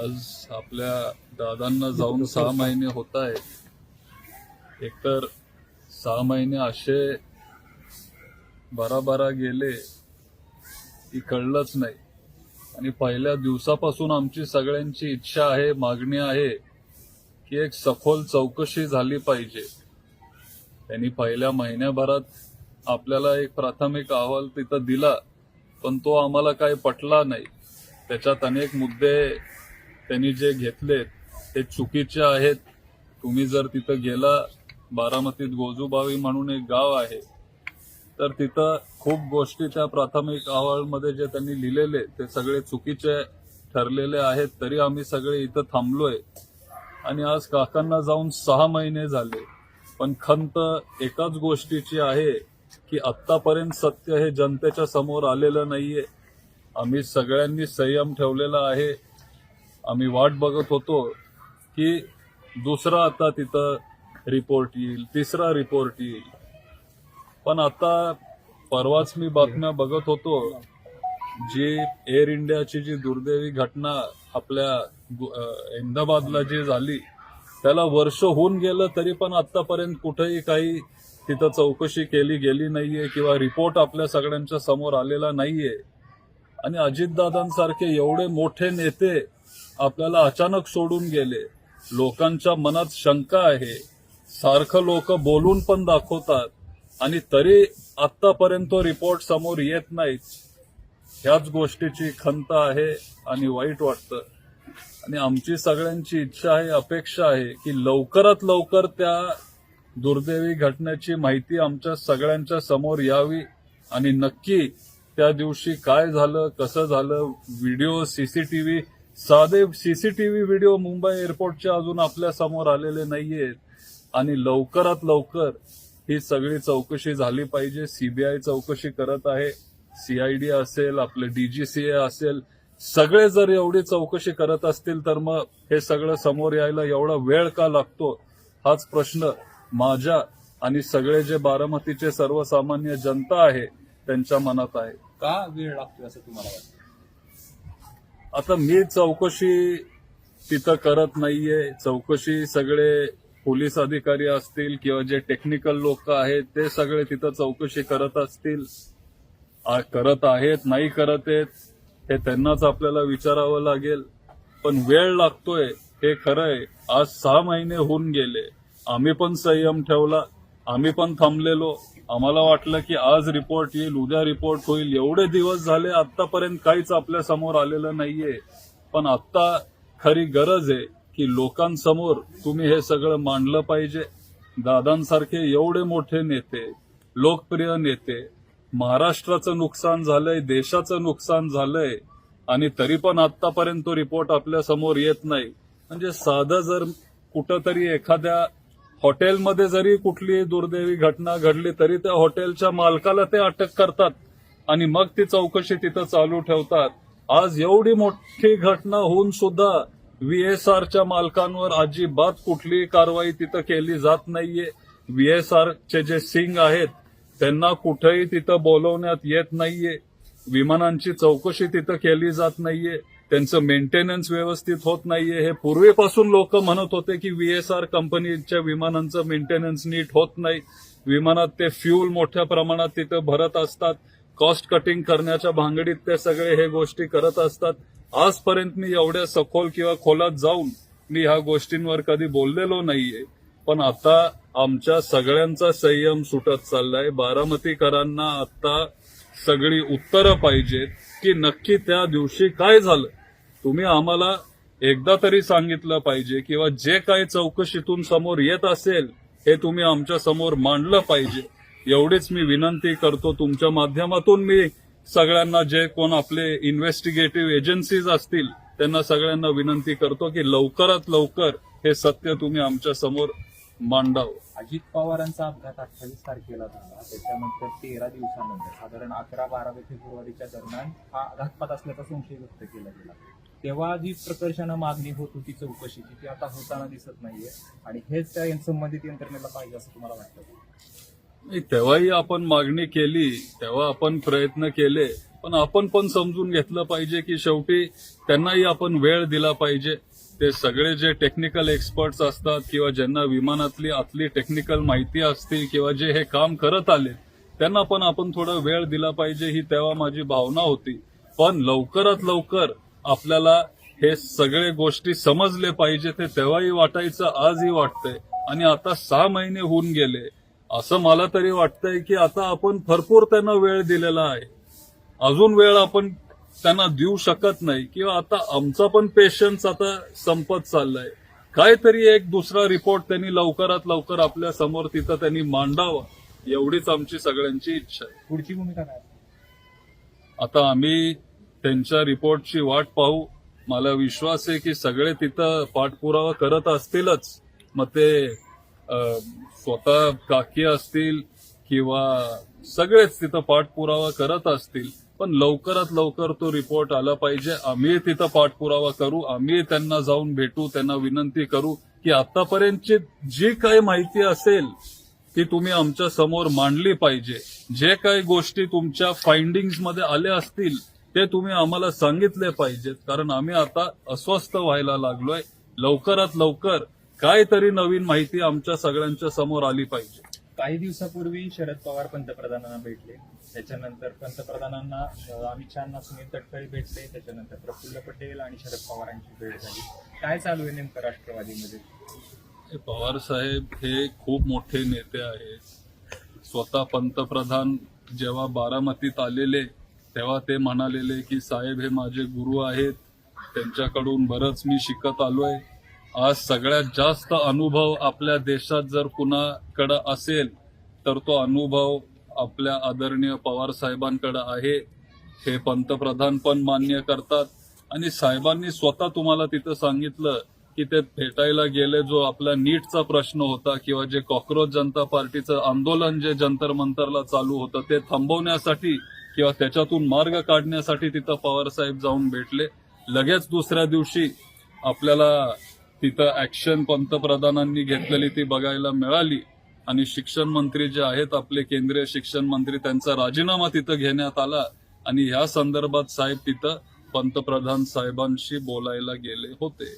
आज आपल्या दादांना जाऊन 6 महिने होत आहेत. एकतर 6 महिने असे बराबरा गेले की कळलंच नाही. आणि पहिल्या दिवसापासून आमची सगळ्यांची इच्छा आहे, मागणी आहे की एक सखोल चौकशी झाली पाहिजे. त्यांनी पहिल्या महिन्याभरात आपल्याला एक प्राथमिक अहवाल तिथं दिला, पण तो आम्हाला काही पटला नाही. त्याच्यात अनेक मुद्दे त्यांनी जे घेतलेत ते चुकीचे आहेत. तुम्ही जर तिथं गेला, बारामतीत गोजूबावी म्हणून एक गाव आहे, तर तिथं खूप गोष्टी त्या प्राथमिक अहवालमध्ये जे त्यांनी लिहिलेले ते सगळे चुकीचे ठरलेले आहेत. तरी आम्ही सगळे इथं थांबलोय आणि आज काकांना जाऊन 6 महिने झाले. पण खंत एकाच गोष्टीची आहे की आत्तापर्यंत सत्य हे जनतेच्या समोर आलेलं नाहीये. आम्ही सगळ्यांनी संयम ठेवलेला आहे. आम्ही वाट बघत होतो की दुसरा आता तिथं रिपोर्ट येईल, तिसरा रिपोर्ट येईल. पण आता परवाच मी बातम्या बघत होतो, जी एअर इंडियाची जी दुर्दैवी घटना आपल्या अहमदाबादला जी झाली, त्याला वर्ष होऊन गेलं तरी पण आतापर्यंत कुठेही काही तिथं चौकशी केली गेली नाहीये किंवा रिपोर्ट आपल्या सगळ्यांच्या समोर आलेला नाहीये. आणि अजितदादांसारखे एवढे मोठे नेते आपल्याला अचानक सोडून गेले. लोकांच्या मनात शंका आहे. सारखं लोक बोलून पण दाखवतात आणि तरी आतापर्यंत तो रिपोर्ट समोर येत नाहीत. ह्याच गोष्टीची खंत आहे आणि वाईट वाटतं. आणि आमची सगळ्यांची इच्छा आहे, अपेक्षा आहे की लवकरात लवकर त्या दुर्दैवी घटनेची माहिती आमच्या सगळ्यांच्या समोर यावी आणि नक्की त्या दिवशी काय झालं, कसं झालं, व्हिडिओ, सीसीटीव्ही, साधे सीसीटीव्ही व्हिडिओ मुंबई एअरपोर्टचे अजून आपल्या समोर आलेले नाहीयेत. आणि लवकरात लवकर ही सगळी चौकशी झाली पाहिजे. सीबीआय चौकशी करत आहे, सीआयडी असेल, आपले डीजीसीए असेल, सगळे जर एवढी चौकशी करत असतील तर मग हे सगळं समोर यायला एवढा वेळ का लागतो, हाच प्रश्न माझ्या आणि सगळे जे बारामतीचे सर्वसामान्य जनता आहे त्यांच्या मनात आहे. का वेळ लागतोय असं तुम्हाला वाटतं? आता मी चौकशी तिथं करत नाहीये. चौकशी सगळे पोलीस अधिकारी असतील किंवा जे टेक्निकल लोक आहेत ते सगळे तिथं चौकशी करत असतील. करत आहेत, नाही करत आहेत, हे त्यांनाच आपल्याला विचारावं लागेल. पण वेळ लागतोय हे खरंय. आज 6 महिने होऊन गेले. आम्ही पण संयम ठेवला, आम्ही पण थांबलेलो. आम्हाला वाटलं की आज रिपोर्ट येईल, उद्या रिपोर्ट होईल. एवढे दिवस झाले, आतापर्यंत काहीच आपल्या समोर आलेलं नाहीये. पण आता खरी गरज आहे की लोकांसमोर तुम्ही हे सगळं मांडलं पाहिजे. दादांसारखे एवढे मोठे नेते, लोकप्रिय नेते, महाराष्ट्राचं नुकसान झालंय, देशाचं नुकसान झालंय आणि तरी पण आतापर्यंत तो रिपोर्ट आपल्या समोर येत नाही. म्हणजे साधं जर कुठंतरी एखाद्या हॉटेलमध्ये जरी कुठली दुर्दैवी घटना घडली तरी त्या हॉटेलच्या मालकाला ते अटक करतात आणि मग ती चौकशी तिथं चालू ठेवतात. आज एवढी मोठी घटना होऊन सुद्धा व्हीएसआरच्या मालकांवर अजिबात कुठलीही कारवाई तिथं केली जात नाहीये. व्हीएसआरचे जे सिंग आहेत त्यांना कुठेही तिथं बोलवण्यात येत नाहीये. विमानांची चौकशी तिथं केली जात नाहीये. त्यांचं मेंटेनन्स व्यवस्थित होत नाहीये. हे पूर्वीपासून लोक म्हणत होते की व्हीएसआर कंपनीच्या विमानांचं मेंटेनन्स नीट होत नाही. विमानात ते फ्यूल मोठ्या प्रमाणात तिथं भरत असतात. कॉस्ट कटिंग करण्याच्या भांगडीत ते सगळे हे गोष्टी करत असतात. आजपर्यंत मी एवढ्या सखोल किंवा खोलात जाऊन मी ह्या गोष्टींवर कधी बोललेलो नाहीये. पण आता आमच्या सगळ्यांचा संयम सुटत चाललाय. बारामतीकरांना आता सगळी उत्तरं पाहिजेत की नक्की त्या दिवशी काय झालं. तुम्ही आम्हाला एकदा तरी सांगितलं पाहिजे किंवा जे काही चौकशीतून समोर येत असेल हे तुम्ही आमच्या समोर मांडलं पाहिजे. एवढीच मी विनंती करतो. तुमच्या माध्यमातून मी सगळ्यांना, जे कोण आपले इन्व्हेस्टिगेटिव्ह एजन्सीज असतील त्यांना सगळ्यांना विनंती करतो की लवकरात लवकर हे सत्य तुम्ही आमच्या समोर मांडावं. अजित पवारांचा अपघात 28 तारखेला झाला. त्याच्यानंतर 13 दिवसानंतर साधारण 11-12 फेब्रुवारीच्या दरम्यान हा घातपात असल्याचा संशय व्यक्त केला गेला. तेव्हा जी प्रकर्षानं मागणी होत होती चौकशीची, ती आता होताना दिसत नाहीये आणि हेच त्या संबंधित यंत्रणेला पाहिजे असं तुम्हाला वाटतं? तेव्हाही आपण मागणी केली, तेव्हा आपण प्रयत्न केले. पण आपण पण समजून घेतलं पाहिजे की शेवटी त्यांनाही आपण वेळ दिला पाहिजे. ते सगळे जे टेक्निकल एक्सपर्ट्स असतात किंवा ज्यांना विमानातली आतली टेक्निकल माहिती असते किंवा जे हे काम करत आले त्यांना पण आपण थोडा वेळ दिला पाहिजे, ही तेव्हा माझी भावना होती. पण लवकरात लवकर आपल्याला हे सगळे गोष्टी समजले पाहिजे, ते तेव्हाही वाटायचं, आजही वाटतंय. आणि आता 6 महिने होऊन गेले, असं मला तरी वाटतंय की आता आपण भरपूर त्यांना वेळ दिलेला आहे. अजून वेळ आपण त्यांना देऊ शकत नाही किंवा आता आमचा पण पेशन्स आता संपत चाललाय. काहीतरी एक दुसरा रिपोर्ट त्यांनी लवकरात लवकर आपल्या समोर तिथं त्यांनी मांडावा, एवढीच आमची सगळ्यांची इच्छा आहे. पुढची भूमिका काय? आता आम्ही त्यांच्या रिपोर्टची वाट पाहू. मला विश्वास आहे की सगळे तिथं पाठपुरावा करत असतीलच. मग ते स्वतः काकी असतील किंवा सगळेच तिथं पाठपुरावा करत असतील. पण लवकरात लवकर तो रिपोर्ट आला पाहिजे. आम्ही तिथं पाठपुरावा करू, आम्ही त्यांना जाऊन भेटू, त्यांना विनंती करू की आतापर्यंतची जी काही माहिती असेल ती तुम्ही आमच्या समोर मांडली पाहिजे. जे काही गोष्टी तुमच्या फाइंडिंग्समध्ये आल्या असतील ते तुम्ही आम्हाला सांगितले पाहिजेत, कारण आम्ही आता अस्वस्थ व्हायला लागलोय. लवकरात लवकर काहीतरी नवीन माहिती आमच्या सगळ्यांच्या समोर आली पाहिजे. काही दिवसापूर्वी शरद पवार पंतप्रधानांना भेटले, त्याच्यानंतर पंतप्रधानांना अमित शहाना सुनील तटकरे भेटले, त्याच्यानंतर प्रफुल्ल पटेल आणि शरद पवारांची भेट झाली. काय चालू आहे नेमकं राष्ट्रवादीमध्ये? पवार साहेब हे खूप मोठे नेते आहेत. स्वतः पंतप्रधान जेव्हा बारामतीत आलेले तेव्हा ते म्हणालेले की साहेब हे माझे गुरु आहेत, त्यांच्याकडून बरंच मी शिकत आलोय. आज सगळ्यात जास्त अनुभव आपल्या देशात जर कुणाकडे असेल तर तो अनुभव आपल्या आदरणीय पवार साहेबांकडे आहे. हे पंतप्रधान पण मान्य करतात आणि साहेबांनी स्वतः तुम्हाला तिथं सांगितलं की ते भेटायला गेले. जो आपला नीटचा प्रश्न होता किंवा जे कॉक्रोच जनता पार्टीचं आंदोलन जे जंतर मंतरला चालू होतं ते थांबवण्यासाठी किंवा त्याच्यातून मार्ग काढण्यासाठी तिथं पवार साहेब जाऊन भेटले. लगेच दुसऱ्या दिवशी आपल्याला तिथं ऍक्शन पंतप्रधानांनी घेतलेली ती बघायला मिळाली आणि शिक्षण मंत्री जे आहेत आपले केंद्रीय शिक्षण मंत्री त्यांचा राजीनामा तिथं घेण्यात आला आणि ह्या संदर्भात साहेब तिथं पंतप्रधान साहेबांशी बोलायला गेले होते.